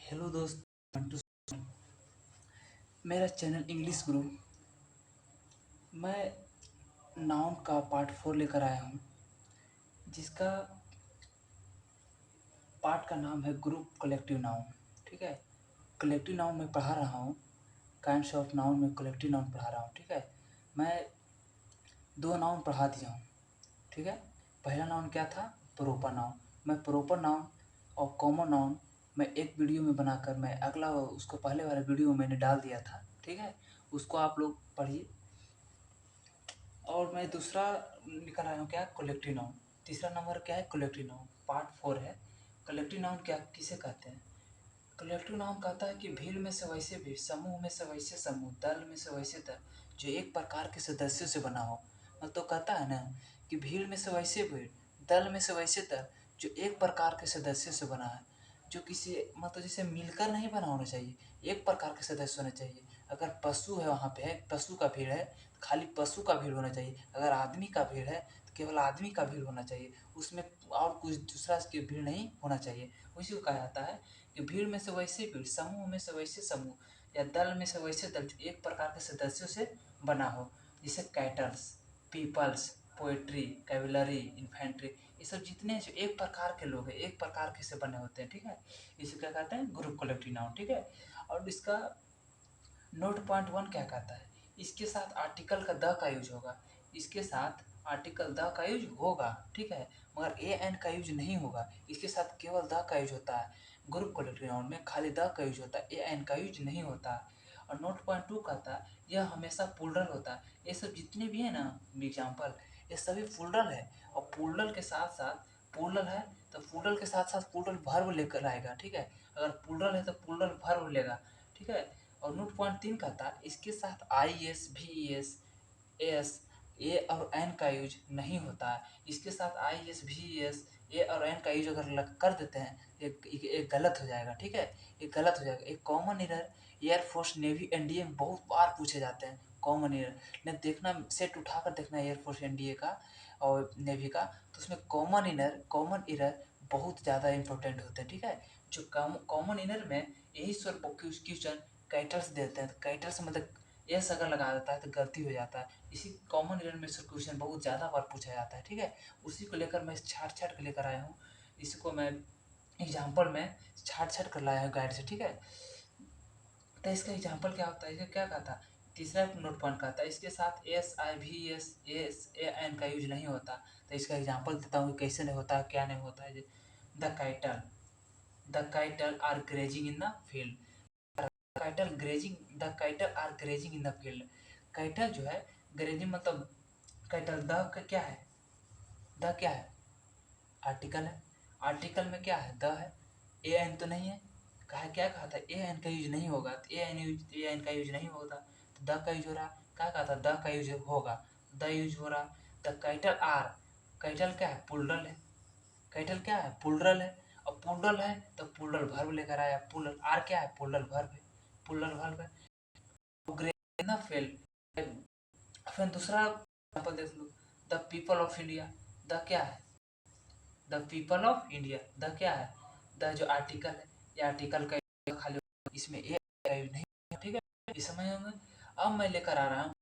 Hello दोस्त, मंटू। मेरा channel English गुरु। मैं नाउन का पार्ट 4 लेकर आया हूँ, जिसका पार्ट का नाम है ग्रुप कलेक्टिव नाउन। ठीक है। कलेक्टिव नाउन में पढ़ा रहा हूँ, काइंड्स ऑफ नाउन में कलेक्टिव नाउन पढ़ा रहा हूँ। ठीक है। मैं दो नाउन पढ़ा दिया हूँ। ठीक है। पहला नाउन क्या था? Proper noun. मैं प्रोपर नाउन और कॉमन नाउन मैं एक वीडियो में बनाकर मैं अगला उसको पहले वाले वीडियो में मैंने डाल दिया था। ठीक है। उसको आप लोग पढ़िए। और मैं दूसरा निकल आया हूँ क्या? Collective noun. तीसरा नंबर क्या है? कलेक्टिव नाउन पार्ट 4 है। कलेक्टिव नाउन क्या किसे कहते हैं? कलेक्टिव नाउन कहता है कि भीड़ में से वैसे भीड़, समूह में से वैसे समूह, दल में से वैसे दल, जो एक प्रकार के सदस्यों से बना हो। मतलब तो कहता है ना कि भीड़ में से वैसे भीड़, दल में से वैसे दल, जो एक प्रकार के सदस्यों से बना है। जो किसी मतलब जैसे मिलकर नहीं बना होना चाहिए, एक प्रकार के सदस्य होने चाहिए। अगर पशु है, वहाँ पे है पशु का भीड़ है, तो खाली पशु का भीड़ होना चाहिए। अगर आदमी का भीड़ है तो केवल आदमी का भीड़ होना चाहिए, उसमें और कुछ दूसरा की भीड़ नहीं होना चाहिए। उसी को कहा जाता है कि भीड़ में से वैसे भीड़, समूह में से वैसे समूह, या दल में से वैसे दल, जो एक प्रकार के सदस्यों से बना हो। जैसे cattles, peoples, poetry, cavalry, infantry, ये सब जितने जो एक प्रकार के लोग हैं, एक प्रकार के से बने होते हैं। ठीक है। इसे क्या कहते हैं? Group collective noun. ठीक है। और इसका नोट पॉइंट 1 क्या कहता है? इसके साथ आर्टिकल का द का यूज होगा। इसके साथ आर्टिकल द का यूज होगा। ठीक है। मगर ए एन का यूज नहीं होगा। इसके साथ केवल द का यूज होता है। ग्रुप कलेक्टिव नाउन में खाली द का यूज होता है, ए एन का यूज नहीं होता है। और नोट पॉइंट 2 कहता है यह हमेशा प्लूरल होता है। ये सब जितने भी है ना एग्जाम्पल, ये सभी प्लूरल है। और प्लूरल के साथ साथ प्लूरल है तो प्लूरल के साथ साथ प्लूरल वर्ब लेकर आएगा। ठीक है। अगर प्लूरल है तो प्लूरल वर्ब लेगा। ठीक है। और नोट पॉइंट 3 का था इसके साथ आई एस, भी एस, एस, ए और एन का यूज नहीं होता है। इसके साथ आई एस, भी एस, ए और एन का यूज अगर कर देते हैं, एक गलत हो जाएगा। ठीक है। एक गलत हो जाएगा। एक common error air force, navy, NDA में बहुत बार पूछे जाते हैं। कॉमन एरर ने देखना, सेट उठाकर देखना एयरफोर्स, एनडीए का और नेवी का, तो उसमें कॉमन एरर बहुत ज़्यादा इंपॉर्टेंट होते हैं। ठीक है। जो कॉमन एरर में यही सॉल्व क्वेश्चन कैटर्स देते हैं। तो कैटर्स मतलब एस अगर लगा देता है तो गलती हो जाता है। इसी कॉमन एरर में से क्वेश्चन बहुत ज़्यादा बार पूछा जाता है। ठीक है। उसी को लेकर मैं छाट छाट के लेकर आया हूँ। इसको मैं एग्जाम्पल में छाट छाट कर लाया हूँ गाइड से। ठीक है। तो इसका एग्जाम्पल क्या होता है? इसका क्या कहा था? तीसरा नोट पॉइंट कहा था इसके साथ एस, आई, भी एस, एस, ए एन का यूज नहीं होता। तो इसका एग्जाम्पल देता हूँ कैसे नहीं होता, क्या नहीं होता है। The cattle are grazing in the field. Cattle grazing, the cattle are grazing in the field. Cattle जो है, ग्रेजिंग मतलब काइटल, द का क्या है? द क्या है? आर्टिकल है। आर्टिकल में क्या है? द है। ए एन तो नहीं है। कहा क्या कहा था? ए एन का यूज नहीं होगा। तो ए एन का यूज नहीं होता तो द का यूज हो रहा। क्या कहा था? द का यूज होगा, द यूज हो रहा। द काइटल आर, काइटल क्या है? पुलरल है। काइटल क्या है? पुलरल है। और पुलरल है तो पुलरल वर्ब लेकर आया। पुलरल आर क्या है? पुलरल वर्ब है। पुलरल वर्ब है। Grain fail. फिर दूसरा एग्जाम्पल देख लो, the people of India. The क्या है? The people of India. The क्या है? द जो आर्टिकल है, ये आर्टिकल का खाली, इसमें ए नहीं है। ठीक है। इस समय होंगे। अब मैं लेकर आ रहा हूँ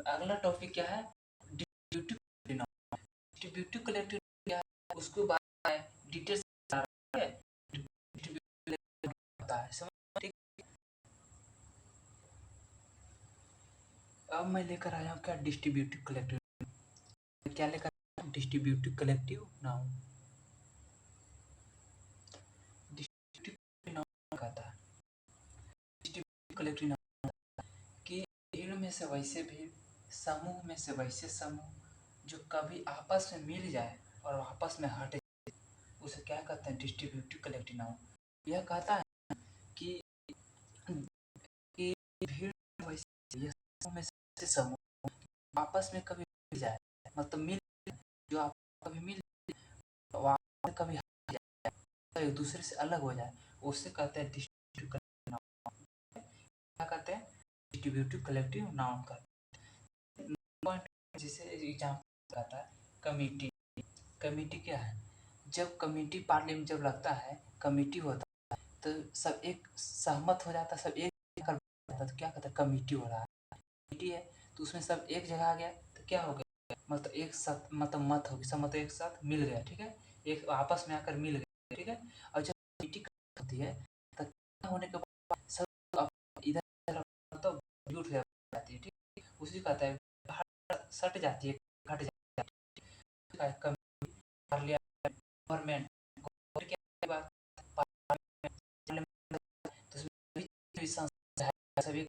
अगला टॉपिक क्या है? Distributive collective noun. Distributive collective क्या है उसको बात है डिटेल से आ रहा है। डिस्ट्रीब्यूटिव होता है समझ। ठीक। अब मैं लेकर आया हूँ क्या? Distributive collective. क्या लेकर आया हूँ? Distributive collective noun. Distributive noun कहता है, डिस्ट्रीब्यूटिव कलेक्टिव नाउन कि भीड़ में से वैसे भीड़, समूह में से वैसे समूह, जो कभी आपस में मिल जाए और आपस में हट जाए, उसे क्या कहते हैं? Distributive collective noun. यह कहता है कि भीड़ में वैसे यह समूह में से समूह आपस में कभी मिल जाए, मतलब मिल, जो आप कभी मिल वो आपस में कभी हट जाए, तो एक दूसरे से अलग हो जाए, उससे कहते हैं डिस्ट्रीब्यूटिव कलेक्टिव नाउन। क्या कहते हैं? डिस्ट्रीब्यूटिव कलेक्टिव नाउन का पॉइंट। जिसे एग्जाम्पल कहता है कमिटी। कमिटी क्या है? जब कमिटी पार्लियामेंट जब लगता है, कमिटी होता है, तो सब एक सहमत हो जाता, सब एक कर जाता, तो क्या कहता है कमिटी हो रहा है, कमिटी है तो उसमें सब एक जगह आ गया तो क्या हो गया, मतलब एक साथ मतलब मत होगी, सब मतलब एक साथ मिल गया, ठीक है, एक आपस में आकर मिल गया, ठीक है। और जब कमिटी होती है तो क्या होने के बाद सब इधर तो उठ जाती है, ठीक है, उसी को कहता है सट जाती है, हट जाती है, गवर्नमेंट के बाद सभी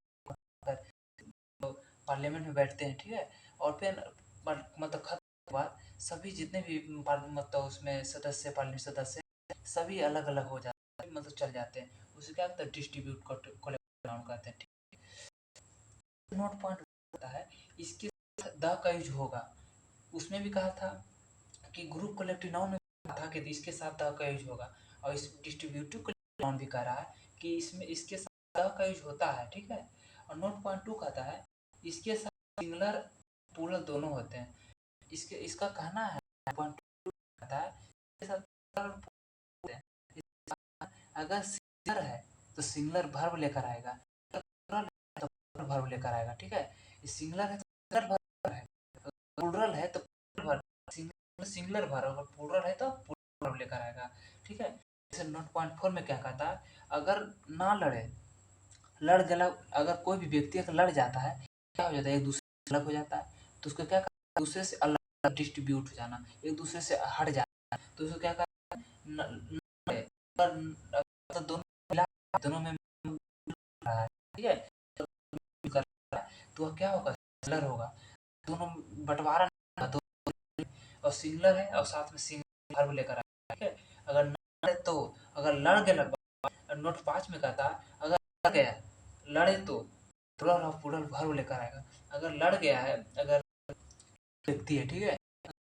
पार्लियामेंट में बैठते हैं, ठीक है। और फिर मतलब खत्म के बाद सभी जितने भी मतलब उसमें सदस्य, पार्लियामेंट सदस्य सभी अलग अलग हो जाते हैं, मतलब चल जाते हैं, उसे क्या कहते हैं डिस्ट्रीब्यूट कलेक्ट कहते हैं, ठीक है। नोट पॉइंट होता है इसके द का यूज होगा, उसमें भी कहा था कि ग्रुप कलेक्टिव नाउन में कहा था कि इसके साथ द का यूज होगा, और इस डिस्ट्रीब्यूटिव कलेक्टिव नाउन भी कह रहा है कि इसमें इसके साथ द का यूज होता है, ठीक है। और नोट पॉइंट 2 कहता है इसके साथ सिंगुलर प्लूरल दोनों होते हैं, इसके इसका कहना है पॉइंट 2 कहता है इसके साथ अगर सिंगुलर है तो सिंगुलर वर्ब लेकर आएगा, प्लूरल है तो प्लूरल वर्ब लेकर आएगा, ठीक है। सिंगुलर है तो सिंगुलर वर्ब है, प्लूरल है तो प्लूरल वर्ब, सिंगुलर वर्ब और प्लूरल है तो प्लूरल वर्ब लेकर आएगा, ठीक है। जैसे नोट पॉइंट 4 में क्या कहता है, अगर ना लड़े, लड़ गया, अगर कोई भी व्यक्ति अगर लड़ जाता है क्या हो जाता है, एक दूसरे से अलग हो जाता है, तो उसको क्या करना है, दूसरे से अलग डिस्ट्रीब्यूट हो जाना, एक दूसरे से हट जाना, तो उसको क्या करना है, तो दोनों में रहा है, ठीक है, तो क्या होगा सिंगुलर होगा, दोनों बंटवारा तो, और सिंगुलर है और साथ में सिंगुलर वर्ब लेकर आया, ठीक है। अगर लड़े तो, अगर लड़ गए लगभग, नोट 5 में कहता है अगर लड़ गया, लड़े तो प्लूरल और प्लूरल वर्ब लेकर आएगा, अगर लड़ गया है, अगर व्यक्ति है, ठीक है,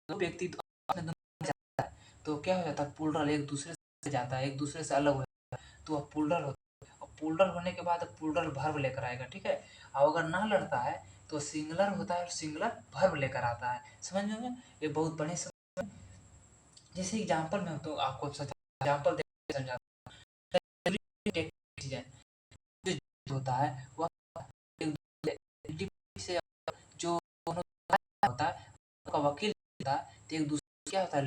तो व्यक्ति तो अपने दोनों जाता है तो क्या हो जाता है प्लूरल एक दूसरे से जाता है, एक दूसरे से अलग हो जाता है, तो वह प्लूरल होता है, और प्लूरल होने के बाद प्लूरल वर्ब लेकर आएगा, ठीक है। और अगर ना लड़ता है तो सिंगुलर होता है और सिंगुलर वर्ब लेकर आता है, समझ में? ये बहुत बड़ी जैसे एग्जांपल में तो आपको एग्जांपल दे समझाता हूं, होता है वह से जो होता है का वकील होता है, तो एक दूसरे क्या होता है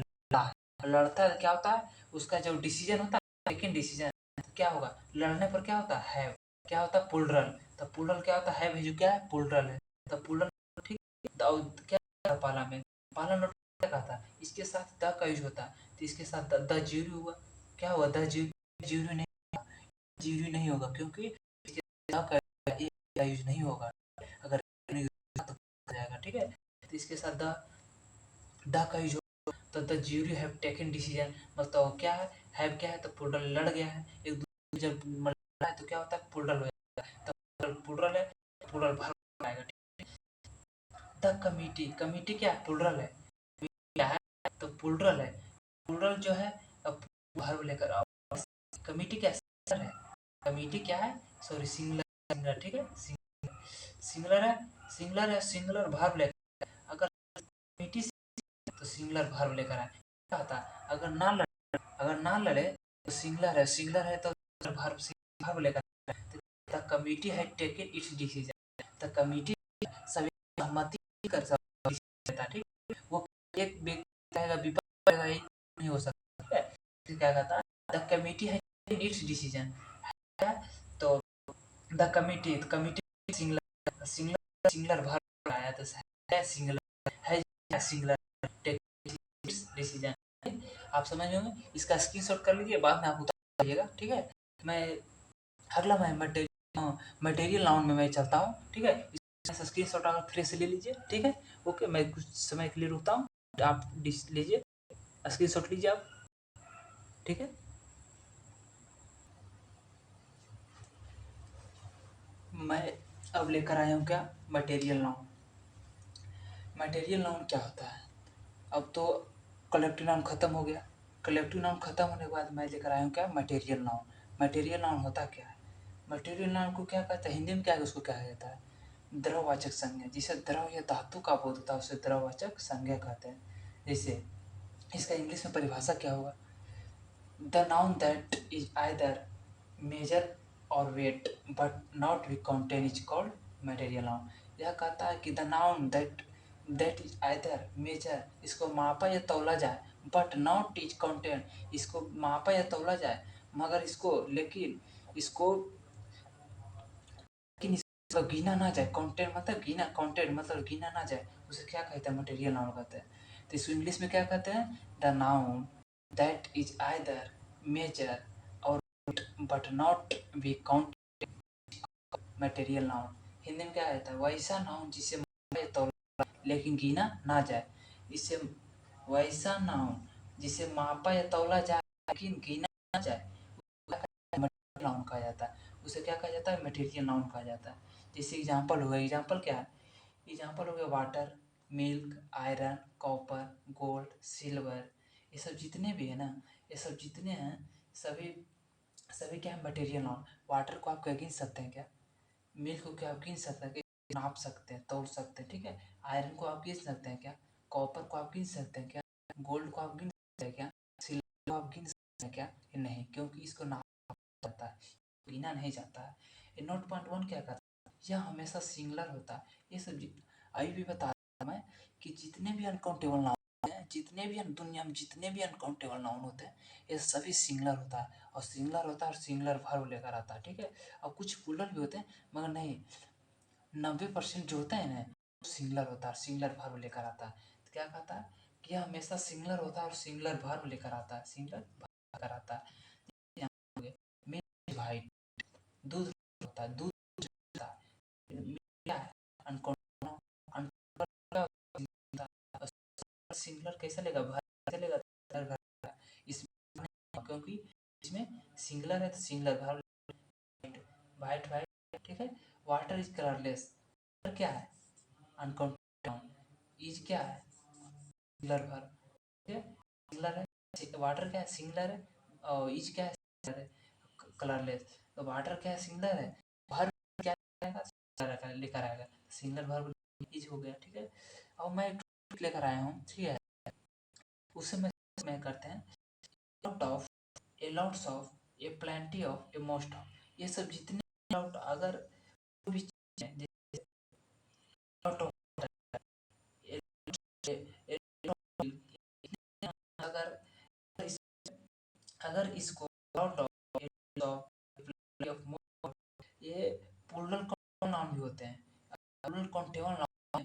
लड़ता है, क्या होता है उसका जो डिसीजन होता है, लेकिन डिसीजन तो क्या होगा, लड़ने पर क्या होता है क्या होता है प्लूरल, तो प्लूरल क्या होता है जो क्या है प्लूरल है, तो प्लूरल, ठीक, तो क्या पाला में पाला नोट क्या कहता है इसके साथ द का यूज होता है, तो इसके साथ द जीरो हुआ, क्या हुआ द जीरो नहीं, जीरो नहीं होगा क्योंकि इसके द का यूज नहीं होगा, अगर तो जाएगा, ठीक है। तो इसके साथ द का यूज होगा, तो the jury have taken decision, मतलब क्या है हैव क्या है तो प्लूरल लड़ गया है, एक दूसरे जब लड़ा है तो क्या होता है प्लूरल हो जाता है, तो प्लूरल है प्लूरल वर्ब आएगा, द कमिटी, कमिटी क्या है प्लूरल है, क्या है तो प्लूरल है, प्लूरल जो है वर्ब लेकर आओ, कमिटी क्या है, कमिटी क्या है सॉरी सिंगुलर, ठीक है, सिंगुलर है, सिंगुलर है, सिंगुलर वर्ब लेकर, अगर कमिटी तो सिंगुलर वर्ब लेकर आए, क्या होता है अगर ना लड़े तो सिंगुलर है, सिंगुलर है तो वर्ब लेकर आए, the committee had taken its decision, the committee सभी सहमति कर सकता है, ठीक है, वो एक व्यक्ति कहेगा विपक्ष कहेगा ये नहीं हो सकता, ठीक है, फिर क्या कहता है the committee had taken its decision, तो the committee singular singular singular verb आया तो है सिंगुलर है सिंगुलर डिसीजन, आप समझ होंगे, इसका स्क्रीनशॉट कर लीजिए, बाद में आप उतार लीजिएगा, ठीक है। मैं अगला मैं मटेरियल नाउन में मैं चलता हूँ, ठीक है, इसका स्क्रीनशॉट अगर फिर से ले लीजिए, ठीक है, ओके, मैं कुछ समय के लिए रुकता हूँ, आप लीजिए स्क्रीनशॉट लीजिए आप, ठीक है। मैं अब लेकर आया हूँ क्या मटेरियल नाउन, मटेरियल नाउन क्या होता है, अब तो कलेक्टिव नाउन खत्म हो गया, कलेक्टिव नाउन खत्म होने के बाद मैं लेकर आया हूँ क्या मटेरियल नाउन, मटेरियल नाउन होता क्या है, मटेरियल नाउन को क्या कहते हैं हिंदी में, क्या है उसको क्या कहता है द्रववाचक संज्ञा, जिसे द्रव या धातु का बोध होता है उसे द्रववाचक संज्ञा कहते हैं, जैसे इसका इंग्लिश में परिभाषा क्या होगा, the noun that is either measure or weight but not be counted is called material noun. यह कहता है कि the noun that is either measure, इसको मापा या तौला जाए, बट नॉट इज काउंटेन, इसको मापा या तौला जाए मगर इसको लेकिन इसको मतलब गिना ना जाए। काउंटेड मतलब गिना, काउंटेड मतलब गिना ना जाए, उसे क्या कहते हैं? मटेरियल नाउन कहते हैं। तो इसको इंग्लिश में क्या कहते हैं? The noun that is either measure or but not be count material noun. Hindi में क्या कहता है? वैसा नाउन जिसे मापा लेकिन गिना ना जाए, इसे वैसा नाउन जिसे मापा या तौला जाए लेकिन गिना ना जाए नाउन कहा जाता है। उसे क्या कहा जाता है? मटेरियल नाउन कहा जाता है। जैसे एग्जांपल होगा, एग्जांपल क्या है? एग्जांपल हो गया water, milk, iron, copper, gold, silver. ये सब जितने भी है ना, ये सब जितने हैं सभी सभी क्या है? Material noun. वाटर को आप क्या गिन सकते हैं? क्या मिल्क को क्या आप गिन सकते हैं? क्या नाप सकते हैं, तोल सकते हैं? ठीक है। आयरन को आप गिन सकते हैं क्या? कॉपर को आप गिन सकते हैं क्या? गोल्ड को आप गिन सकते हैं क्या? सिल्वर को आप गिन सकते हैं क्या? नहीं, क्योंकि इसको नाप जाता है, गिना नहीं जाता है। ये नोट पॉइंट वन क्या करता है? यह हमेशा सिंगुलर होता है। ये सब अभी भी बता रहा हूँ मैं कि जितने भी अनकाउंटेबल नाउन हैं, जितने भी दुनिया में जितने भी अनकाउंटेबल नाउन होते हैं, ये सभी सिंगुलर होता है और सिंगुलर होता है और सिंगुलर वर्ब लेकर आता है। ठीक है। और कुछ प्लूरल भी होते हैं मगर नहीं, 90% जो होता है ना सिंगुलर होता है, सिंगुलर वर्ब लेकर आता है। तो क्या कहता है कि यह हमेशा सिंगुलर होता है और सिंगुलर वर्ब लेकर आता है, सिंगुलर वर्ब लेकर आता है। मिल्क वाइट, दूध होता है, दूध होता है। क्या है? सिंगुलर कैसे लेगा? भर कैसे लेगा? भर इसमें, क्योंकि इसमें सिंगुलर है तो सिंगुलर भर। वाइट वाइट, ठीक है। वाटर इज कलरलेस, क्या है? अनकाउंटेबल। इज क्या है? सिंगुलर भर, ठीक है। सिंगुलर है, वाटर क्या है? सिंगुलर है। और इज क्या है? सिंगुलर है। कलरलेस, तो वाटर क्या है? सिंगुलर है। भर क्या आएगा? लेकर आएगा सिंगुलर भर, इज हो गया। ठीक है। और मैं एक टॉपिक लेकर आया हूँ, ठीक है। उससे मैं करते हैं lot of, A lots of, A plenty of, a most of. ये सब जितने लॉट अगर भी चीजें जैसे लॉट ऑफ, अगर अगर इसको लॉट ऑफ, ये प्लूरल काउंटेबल नाउन भी होते हैं। Plural countable noun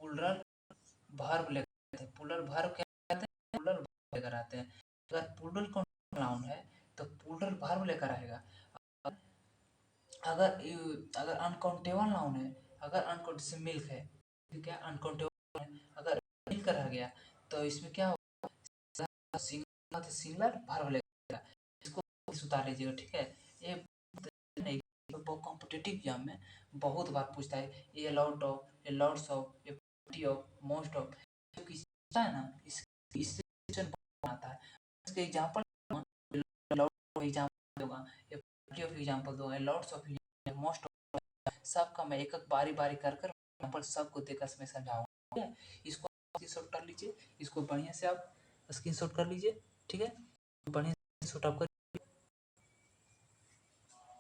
plural verb लेकर आते हैं। प्लूरल वर्ब क्या आते हैं? प्लूरल वर्ब लेकर आते हैं। अगर प्लूरल काउंटेबल नाउन है तो प्लूरल वर्ब लेकर आएगा। अगर अगर अनकाउंटेबल नाउन है, अगर अनकाउंट जैसे मिल्क है, क्या अनकाउंटेबल है, अगर मिल्क रह गया तो इसमें क्या होगा? सिंगुलर सिंगुलर वर्ब लेगा। इसको उतार लीजिएगा, ठीक है। ये नहीं, कॉम्पिटिटिव एग्जाम में बहुत बार पूछता है ये लॉट ऑफ, ये लॉट्स ऑफ, ये प्लेंटी ऑफ, मोस्ट ऑफ, जो किसी है ना इससे क्वेश्चन आता है। इसके एग्जांपल लॉट एग्जांपल दूंगा, ये प्लेंटी ऑफ एग्जांपल दूंगा, लॉट्स ऑफ, मोस्ट ऑफ, सबका मैं एक एक बारी बारी कर कर एग्जांपल सबको देकर मैं समझाऊंगा। ठीक है। इसको स्क्रीनशॉट कर लीजिए, इसको बढ़िया से आप स्क्रीनशॉट कर लीजिए, ठीक है। बढ़िया स्क्रीनशॉट आप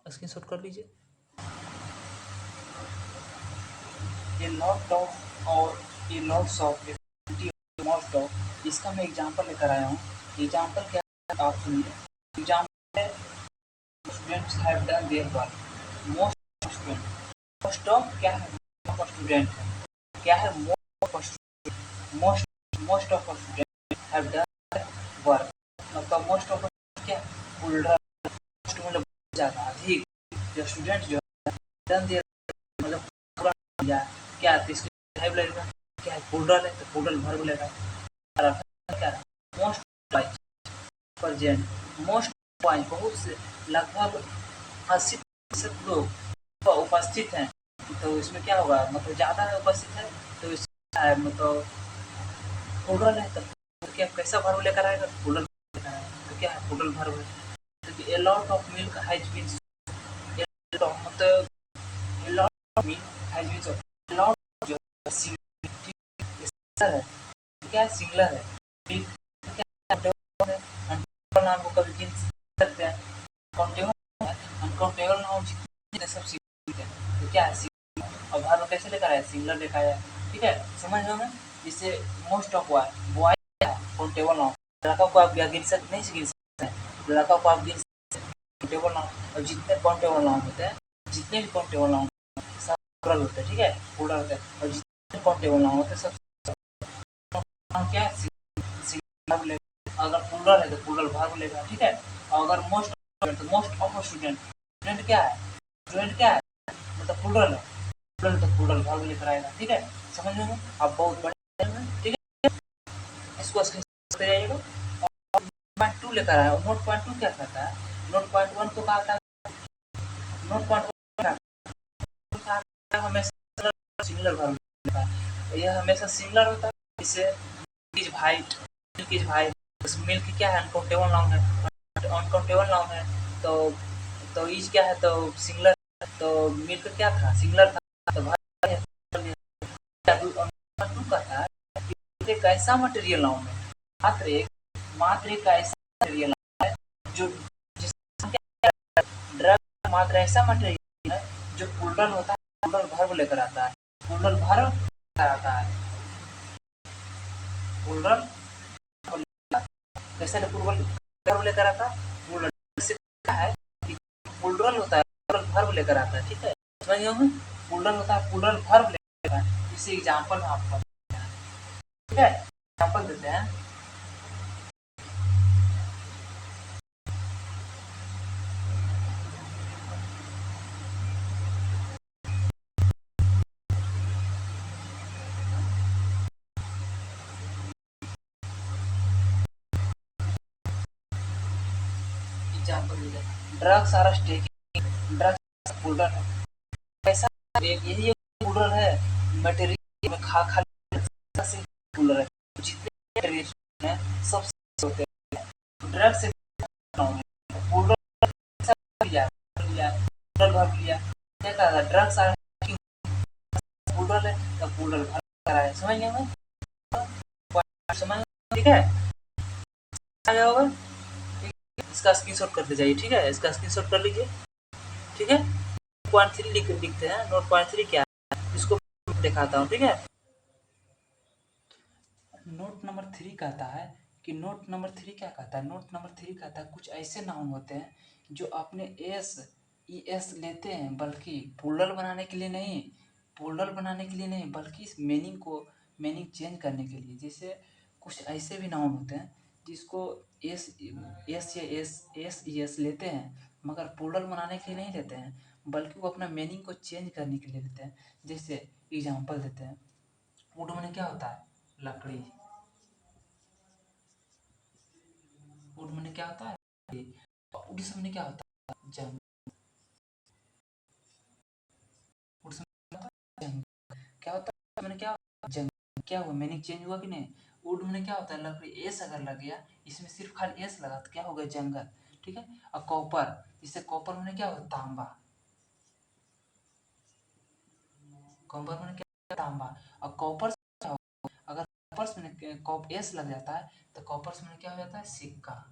स्क्रीनशॉट कर लीजिए। ये लॉट ऑफ और ये लॉट्स ऑफ, ये मोस्ट ऑफ, इसका मैं एग्जांपल लेकर आया हूँ। एग्जांपल क्या है आप सुनिए। एग्जांपल है students have done their work. Most student, most of क्या है? स्टूडेंट है, क्या है? Most most of student have done work, मतलब मोस्ट ऑफ क्या है? प्लूरल, मोस्ट मतलब ज्यादा, अधिक। जो स्टूडेंट जो डन देयर मतलब पूरा किया, क्या है? इसके हैव लगेगा, क्या है? प्लूरल है तो प्लूरल वर्ब लेगा। क्या है? Most wise present, most wise बहुत से, लगभग 80% लोग उपस्थित हैं, तो इसमें क्या होगा? मतलब ज़्यादा उपस्थित है तो इसमें मतलब प्लूरल है, तो क्या कैसा वर्ब लेकर आएगा? प्लूरल लेकर आएगा। तो क्या है? प्लूरल वर्ब है। तो a lot of milk has been, मतलब a lot of milk has been, lot जो सिंगुलर है, क्या है? सिंगुलर है। मिल्क क्या है? नाम को कभी गिन सकते हैं, काउंटेबल है। अनकाउंटेबल नाउन जितने सब सिंगुलर हैं तो क्या है और वर्ब कैसे लेकर आया सिंगुलर लेकर आया ठीक है समझ लो मैं जिससे most of boy countable noun लड़का को आप गिन सकते नहीं गिन सकते हैं लड़का को आप गिन काउंटेबल नाउन और जितने काउंटेबल नाउन होते हैं जितने भी काउंटेबल नाउन सब प्लुरल होते हैं ठीक है प्लुरल होते हैं और जितने काउंटेबल नाउन होते हैं सब क्या सिंगुलर अगर प्लुरल है तो प्लुरल वर्ब लेगा ठीक है और अगर मोस्ट तो मोस्ट ऑफ स्टूडेंट स्टूडेंट क्या है स्टूडेंट क्या है मतलब प्लुरल है प्लुरल तो प्लुरल वर्ब लेकर आएगा ठीक है समझ में आप बहुत बड़े ठीक है इसको स्क्रीनशॉट ले जाइएगा और पॉइंट 2 लेकर आया नोट पॉइंट 2 क्या कहता है नोट पॉइंट 1 तो कहता है नोट पॉइंट 1 हमेशा सिंगुलर वर्ब लेता है यह हमेशा सिंगुलर होता है जैसे is white milk is white milk क्या है अनकाउंटेबल नाउन है अनकाउंटेबल नाउन है तो इज क्या है तो सिंगुलर तो मिल्क क्या था सिंगुलर था तो कहता है एक ऐसा मटेरियल नाउन है मात्र एक ऐसा मटेरियल नाउन है जो ड्रग मात्र ऐसा मटेरियल है जो प्लुरल होता है प्लुरल वर्ब लेकर आता है प्लुरल वर्ब लेकर आता है प्लुरल कैसे प्लुरल वर्ब लेकर आता है प्लुरल से क्या है कि प्लुरल होता है प्लुरल वर्ब लेकर आता है ठीक है समझ गए प्लुरल होता है प्लुरल वर्ब लेकर आता है इसी एग्जांपल में आपको ठीक है एग्जांपल देते हैं एग्जांपल देते हैं drugs are taking drugs plural है ऐसा यही प्लुरल है मटेरियल में खा से प्लुरल है जितने मटेरियल हैं सब होते हैं ड्रग्स से प्लुरल लिया प्लुरल वर्ब लिया क्या कहा था ड्रग्स आर प्लुरल है तो प्लुरल वर्ब कराया समझ गए मैं समझ ठीक है आ गया होगा इसका स्क्रीनशॉट करते जाइए ठीक है इसका स्क्रीनशॉट कर लीजिए ठीक है पॉइंट 3 लिखते हैं नोट पॉइंट 3 क्या है इसको दिखाता हूँ ठीक है नोट नंबर 3 कहता है कि नोट नंबर 3 क्या कहता है नोट नंबर 3 कहता है कुछ ऐसे नाउन होते हैं जो अपने एस लेते हैं बल्कि प्लुरल बनाने के लिए नहीं बल्कि इस मीनिंग चेंज करने के लिए जैसे कुछ ऐसे भी नाउन होते हैं जिसको एस लेते हैं मगर प्लुरल बनाने के लिए नहीं लेते हैं बल्कि वो अपना मीनिंग को चेंज करने के लिए लेते हैं जैसे एग्जांपल देते हैं वुड माने क्या होता है लकड़ी वुड माने क्या होता है वुड माने क्या होता है जंगल वुड जंगल क्या होता है मैंने क्या जंगल क्या हुआ मीनिंग चेंज हुआ कि नहीं वुड माने क्या होता है लकड़ी एस अगर लग गया इसमें सिर्फ खाली एस लगा तो क्या हो गया जंगल ठीक है और कॉपर इससे कॉपर माने क्या होता तांबा कॉपर माने क्या तांबा और कॉपर अगर कॉपर्स में एस लग जाता है तो कॉपर्स में क्या हो जाता है सिक्का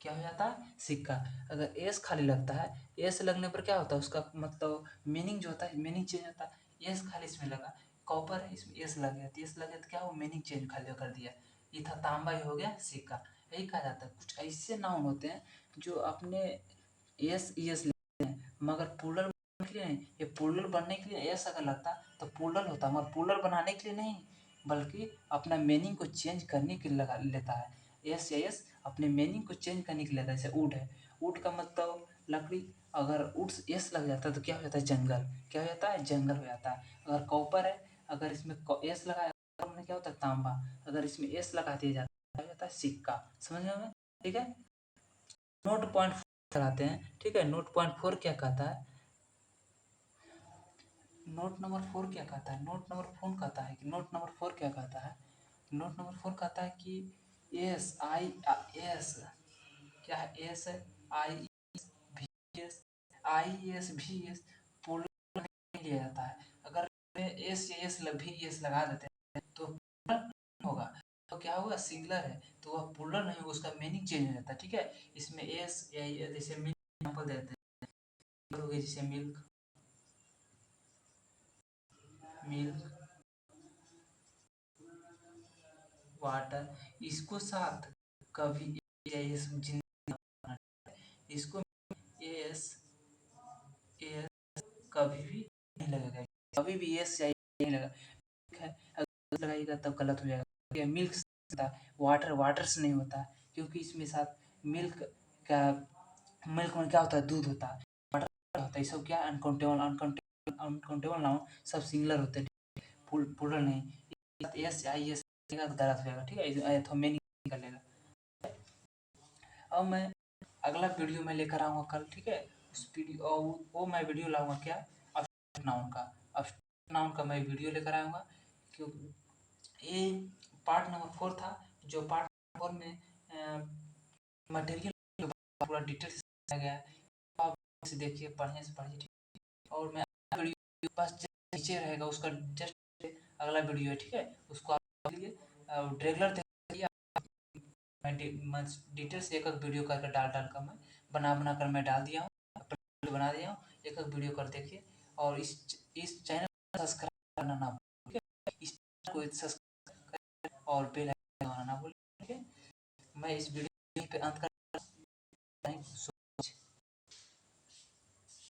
क्या हो जाता है सिक्का अगर एस खाली लगता है एस लगने पर क्या होता है उसका मतलब मीनिंग जो होता है मीनिंग चेंज होता है एस खाली इसमें लगा कॉपर है इसमें एस लग गया एस लग गया तो क्या वो मीनिंग चेंज खाली कर दिया ये था तांबा ही हो गया सिक्का यही कहा जाता है कुछ ऐसे नाउन होते हैं जो अपने एस मगर प्लुरल के लिए नहीं ये प्लुरल बनने के लिए एस अगर लगता तो प्लुरल होता मगर प्लुरल बनाने के लिए नहीं बल्कि अपना मीनिंग को चेंज करने के लिए लगा लेता है एस अपने मीनिंग को चेंज करने के लिए लेता है जैसे वुड है वुड का मतलब लकड़ी अगर वुड एस लग जाता है तो क्या हो जाता है जंगल क्या हो जाता है जंगल हो जाता है अगर कॉपर है अगर इसमें एस लगाया तो क्या होता है तांबा अगर इसमें एस लगा दिया जाता है क्या होता है सिक्का समझ में ठीक है नोट पॉइंट कराते हैं ठीक है नोट पॉइंट 4 क्या कहता है नोट नंबर 4 क्या कहता है नोट नंबर 4 कहता है कि नोट नंबर 4 क्या कहता है नोट नंबर 4 कहता है कि एस क्या है एस आई भी एस प्लुरल नहीं लिया जाता है अगर एस या एस भी एस लगा देते हैं तो होगा तो क्या हुआ, सिंगुलर है तो वह प्लूरल नहीं, उसका मीनिंग चेंज हो जाता है। ठीक है, इसमें एस जैसे मिल्क एग्जाम्पल देते हैं, हो गई जैसे मिल्क, मिल्क, वाटर, इसको साथ कभी एस इसको एस एस कभी भी नहीं लगेगा, कभी भी एस नहीं लगा है, अगर लगाएगा तब गलत हो जाएगा। मिल्क होता है, वाटर वाटर से नहीं होता, क्योंकि इसमें साथ मिल्क का, मिल्क में क्या होता है, दूध होता है, वाटर होता है, ये सब क्या अनकाउंटेबल अनकाउंटेबल अनकाउंटेबल नाउन सब सिंगुलर होते हैं, प्लूरल नहीं। एस आई एस गलत हो जाएगा। ठीक है, तो मैं निकाल लेगा। अब मैं अगला वीडियो में लेकर आऊँगा कल। ठीक है, उस वीडियो वो मैं वीडियो लाऊंगा क्या, अब्स्ट्रैक्ट नाउन का, अब्स्ट्रैक्ट नाउन का मैं वीडियो लेकर आऊँगा। क्योंकि ये पार्ट नंबर 4 था, जो पार्ट 4 में मटेरियल पूरा डिटेल से बताया गया है। आप इसे देखिए, पढ़ने से पढ़िए। और मैं वीडियो बस नीचे रहेगा, उसका जस्ट अगला वीडियो है। ठीक है, उसको आप लिए रेगुलर देखिए। मैं डिटेल से एक एक वीडियो करके डाल कर मैं बना कर मैं डाल दिया हूँ, बना दिया हूँ, एक एक वीडियो कर देखिए। और इस चैनल को सब्सक्राइब करना ना भूलिए। इस चैनल को सब्सक्राइब और बेल आइकन दबाना ना भूलिए। मैं इस वीडियो पे अंत कर